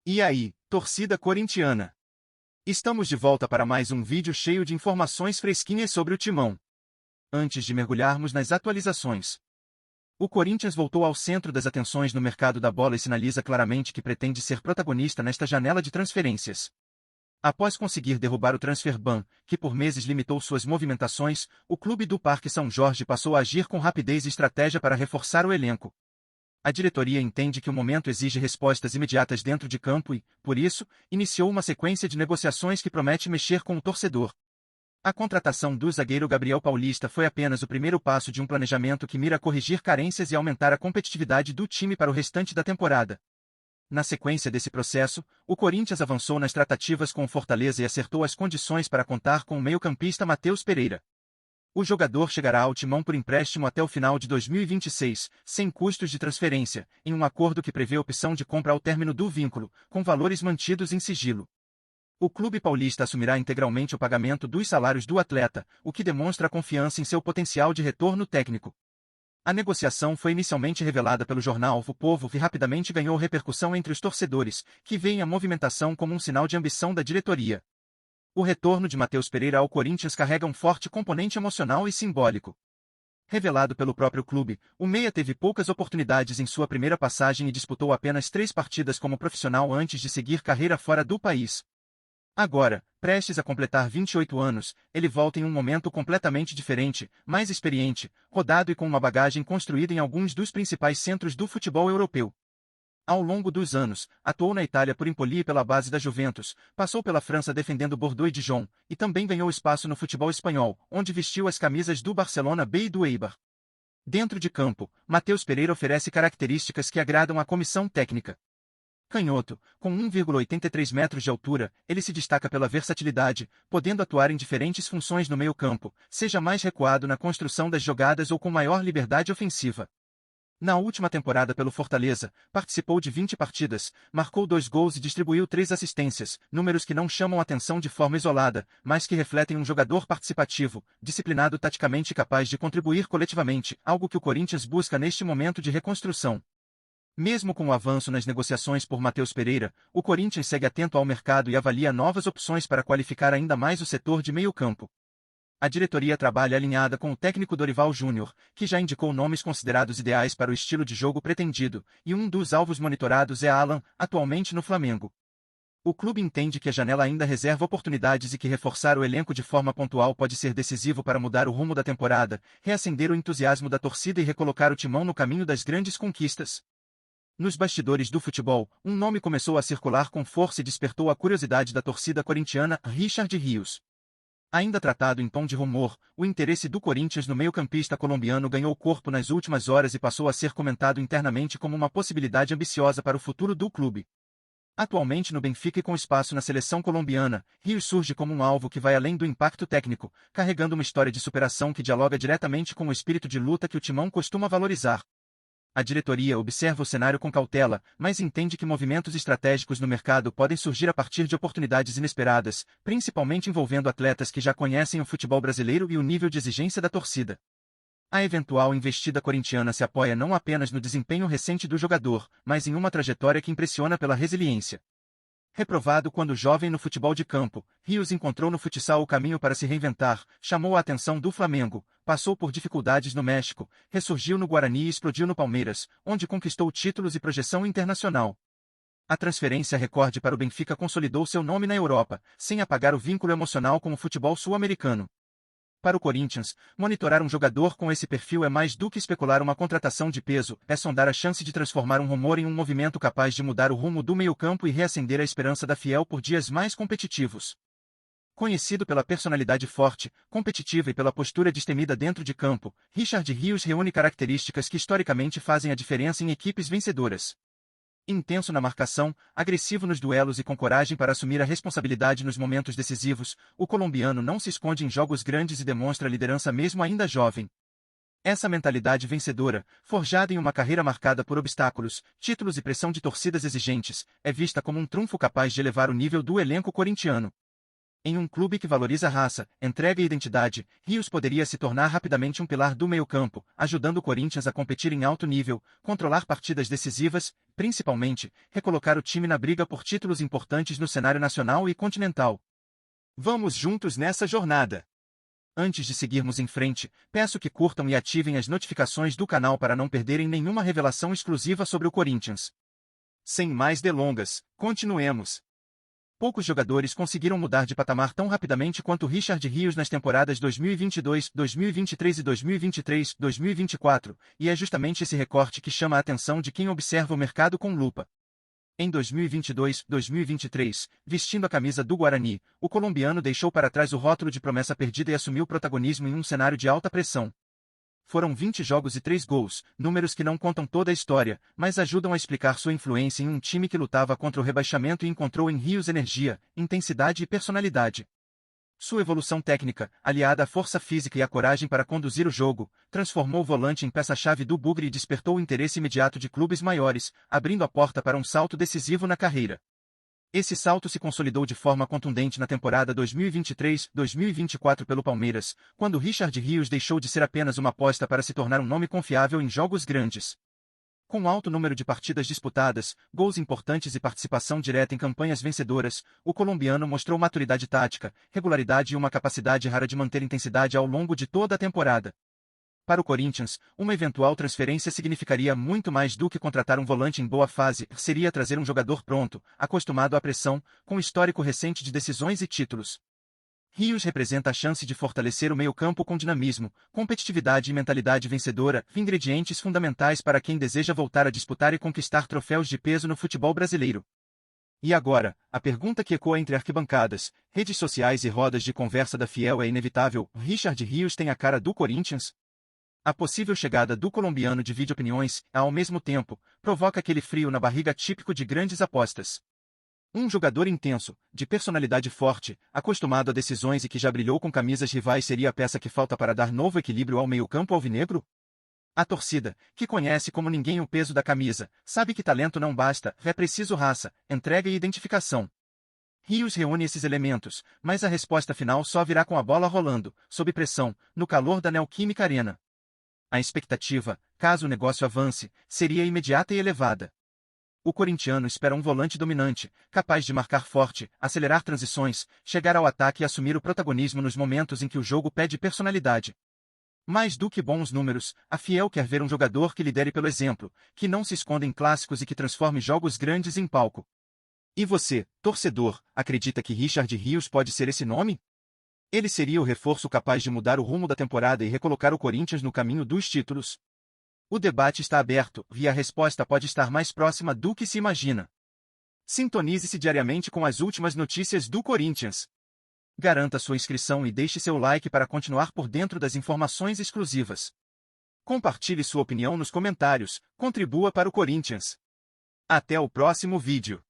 E aí, torcida corintiana? Estamos de volta para mais um vídeo cheio de informações fresquinhas sobre o Timão. Antes de mergulharmos nas atualizações, o Corinthians voltou ao centro das atenções no mercado da bola e sinaliza claramente que pretende ser protagonista nesta janela de transferências. Após conseguir derrubar o transfer ban, que por meses limitou suas movimentações, o clube do Parque São Jorge passou a agir com rapidez e estratégia para reforçar o elenco. A diretoria entende que o momento exige respostas imediatas dentro de campo e, por isso, iniciou uma sequência de negociações que promete mexer com o torcedor. A contratação do zagueiro Gabriel Paulista foi apenas o primeiro passo de um planejamento que mira corrigir carências e aumentar a competitividade do time para o restante da temporada. Na sequência desse processo, o Corinthians avançou nas tratativas com o Fortaleza e acertou as condições para contar com o meio-campista Matheus Pereira. O jogador chegará ao Timão por empréstimo até o final de 2026, sem custos de transferência, em um acordo que prevê opção de compra ao término do vínculo, com valores mantidos em sigilo. O clube paulista assumirá integralmente o pagamento dos salários do atleta, o que demonstra a confiança em seu potencial de retorno técnico. A negociação foi inicialmente revelada pelo jornal O Povo e rapidamente ganhou repercussão entre os torcedores, que veem a movimentação como um sinal de ambição da diretoria. O retorno de Matheus Pereira ao Corinthians carrega um forte componente emocional e simbólico. Revelado pelo próprio clube, o meia teve poucas oportunidades em sua primeira passagem e disputou apenas 3 partidas como profissional antes de seguir carreira fora do país. Agora, prestes a completar 28 anos, ele volta em um momento completamente diferente, mais experiente, rodado e com uma bagagem construída em alguns dos principais centros do futebol europeu. Ao longo dos anos, atuou na Itália por Empoli e pela base da Juventus, passou pela França defendendo Bordeaux e Dijon, e também ganhou espaço no futebol espanhol, onde vestiu as camisas do Barcelona B e do Eibar. Dentro de campo, Matheus Pereira oferece características que agradam à comissão técnica. Canhoto, com 1,83 metros de altura, ele se destaca pela versatilidade, podendo atuar em diferentes funções no meio-campo, seja mais recuado na construção das jogadas ou com maior liberdade ofensiva. Na última temporada pelo Fortaleza, participou de 20 partidas, marcou 2 gols e distribuiu 3 assistências, números que não chamam atenção de forma isolada, mas que refletem um jogador participativo, disciplinado taticamente e capaz de contribuir coletivamente, algo que o Corinthians busca neste momento de reconstrução. Mesmo com o avanço nas negociações por Matheus Pereira, o Corinthians segue atento ao mercado e avalia novas opções para qualificar ainda mais o setor de meio-campo. A diretoria trabalha alinhada com o técnico Dorival Júnior, que já indicou nomes considerados ideais para o estilo de jogo pretendido, e um dos alvos monitorados é Alan, atualmente no Flamengo. O clube entende que a janela ainda reserva oportunidades e que reforçar o elenco de forma pontual pode ser decisivo para mudar o rumo da temporada, reacender o entusiasmo da torcida e recolocar o Timão no caminho das grandes conquistas. Nos bastidores do futebol, um nome começou a circular com força e despertou a curiosidade da torcida corintiana, Richard Rios. Ainda tratado em tom de rumor, o interesse do Corinthians no meio-campista colombiano ganhou corpo nas últimas horas e passou a ser comentado internamente como uma possibilidade ambiciosa para o futuro do clube. Atualmente no Benfica e com espaço na seleção colombiana, Rios surge como um alvo que vai além do impacto técnico, carregando uma história de superação que dialoga diretamente com o espírito de luta que o Timão costuma valorizar. A diretoria observa o cenário com cautela, mas entende que movimentos estratégicos no mercado podem surgir a partir de oportunidades inesperadas, principalmente envolvendo atletas que já conhecem o futebol brasileiro e o nível de exigência da torcida. A eventual investida corintiana se apoia não apenas no desempenho recente do jogador, mas em uma trajetória que impressiona pela resiliência. Reprovado quando jovem no futebol de campo, Rios encontrou no futsal o caminho para se reinventar, chamou a atenção do Flamengo, passou por dificuldades no México, ressurgiu no Guarani e explodiu no Palmeiras, onde conquistou títulos e projeção internacional. A transferência recorde para o Benfica consolidou seu nome na Europa, sem apagar o vínculo emocional com o futebol sul-americano. Para o Corinthians, monitorar um jogador com esse perfil é mais do que especular uma contratação de peso, é sondar a chance de transformar um rumor em um movimento capaz de mudar o rumo do meio-campo e reacender a esperança da Fiel por dias mais competitivos. Conhecido pela personalidade forte, competitiva e pela postura destemida dentro de campo, Richard Rios reúne características que historicamente fazem a diferença em equipes vencedoras. Intenso na marcação, agressivo nos duelos e com coragem para assumir a responsabilidade nos momentos decisivos, o colombiano não se esconde em jogos grandes e demonstra liderança mesmo ainda jovem. Essa mentalidade vencedora, forjada em uma carreira marcada por obstáculos, títulos e pressão de torcidas exigentes, é vista como um trunfo capaz de elevar o nível do elenco corintiano. Em um clube que valoriza raça, entrega e identidade, Rios poderia se tornar rapidamente um pilar do meio-campo, ajudando o Corinthians a competir em alto nível, controlar partidas decisivas, principalmente, recolocar o time na briga por títulos importantes no cenário nacional e continental. Vamos juntos nessa jornada! Antes de seguirmos em frente, peço que curtam e ativem as notificações do canal para não perderem nenhuma revelação exclusiva sobre o Corinthians. Sem mais delongas, continuemos. Poucos jogadores conseguiram mudar de patamar tão rapidamente quanto Richard Rios nas temporadas 2022, 2023 e 2023-2024, e é justamente esse recorte que chama a atenção de quem observa o mercado com lupa. Em 2022-2023, vestindo a camisa do Guarani, o colombiano deixou para trás o rótulo de promessa perdida e assumiu protagonismo em um cenário de alta pressão. Foram 20 jogos e 3 gols, números que não contam toda a história, mas ajudam a explicar sua influência em um time que lutava contra o rebaixamento e encontrou em Rios energia, intensidade e personalidade. Sua evolução técnica, aliada à força física e à coragem para conduzir o jogo, transformou o volante em peça-chave do Bugre e despertou o interesse imediato de clubes maiores, abrindo a porta para um salto decisivo na carreira. Esse salto se consolidou de forma contundente na temporada 2023-2024 pelo Palmeiras, quando Richard Rios deixou de ser apenas uma aposta para se tornar um nome confiável em jogos grandes. Com alto número de partidas disputadas, gols importantes e participação direta em campanhas vencedoras, o colombiano mostrou maturidade tática, regularidade e uma capacidade rara de manter intensidade ao longo de toda a temporada. Para o Corinthians, uma eventual transferência significaria muito mais do que contratar um volante em boa fase, seria trazer um jogador pronto, acostumado à pressão, com histórico recente de decisões e títulos. Rios representa a chance de fortalecer o meio-campo com dinamismo, competitividade e mentalidade vencedora, ingredientes fundamentais para quem deseja voltar a disputar e conquistar troféus de peso no futebol brasileiro. E agora, a pergunta que ecoa entre arquibancadas, redes sociais e rodas de conversa da Fiel é inevitável: Richard Rios tem a cara do Corinthians? A possível chegada do colombiano divide opiniões, ao mesmo tempo, provoca aquele frio na barriga típico de grandes apostas. Um jogador intenso, de personalidade forte, acostumado a decisões e que já brilhou com camisas rivais seria a peça que falta para dar novo equilíbrio ao meio-campo alvinegro? A torcida, que conhece como ninguém o peso da camisa, sabe que talento não basta, é preciso raça, entrega e identificação. Rios reúne esses elementos, mas a resposta final só virá com a bola rolando, sob pressão, no calor da Neoquímica Arena. A expectativa, caso o negócio avance, seria imediata e elevada. O corintiano espera um volante dominante, capaz de marcar forte, acelerar transições, chegar ao ataque e assumir o protagonismo nos momentos em que o jogo pede personalidade. Mais do que bons números, a Fiel quer ver um jogador que lidere pelo exemplo, que não se esconda em clássicos e que transforme jogos grandes em palco. E você, torcedor, acredita que Richard Rios pode ser esse nome? Ele seria o reforço capaz de mudar o rumo da temporada e recolocar o Corinthians no caminho dos títulos? O debate está aberto, e a resposta pode estar mais próxima do que se imagina. Sintonize-se diariamente com as últimas notícias do Corinthians. Garanta sua inscrição e deixe seu like para continuar por dentro das informações exclusivas. Compartilhe sua opinião nos comentários, contribua para o Corinthians. Até o próximo vídeo.